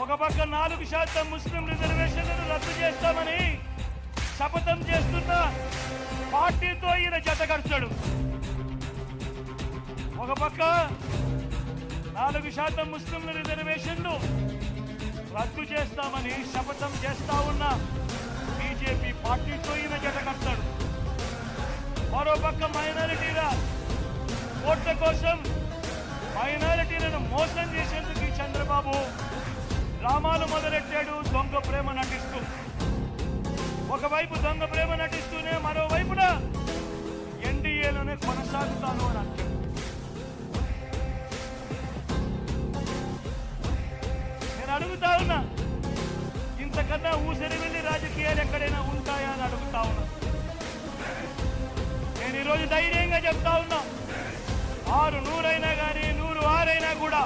ఒక పక్క 4% ముస్లిం రిజర్వేషన్లను రద్దు చేస్తామని శపథం చేస్తున్న పార్టీతో ఈయన జతకర్చాడు. ఒక పక్క 4% ముస్లింల రిజర్వేషన్లు రద్దు చేస్తామని శపథం చేస్తా ఉన్న బీజేపీ పార్టీతో ఈయన జతకర్చాడు. మరో పక్క మైనారిటీల ఓట్ల కోసం మైనారిటీలను మోసం చేసేందుకు ఈ చంద్రబాబు డ్రామాలు మొదలెట్టాడు. దొంగ ప్రేమ నటిస్తూ, ఒకవైపు దొంగ ప్రేమ నటిస్తూనే మరోవైపున ఎన్డీఏలోనే కొనసాగుతాను అని అంటాడు. నేను అడుగుతా ఉన్నా, ఇంతకన్నా ఊసరి వెళ్ళి రాజకీయాలు ఎక్కడైనా ఉంటాయా అని అడుగుతా ఉన్నా. నేను ఈరోజు ధైర్యంగా చెప్తా ఉన్నా, 6 100 అయినా కానీ 100 6 అయినా కూడా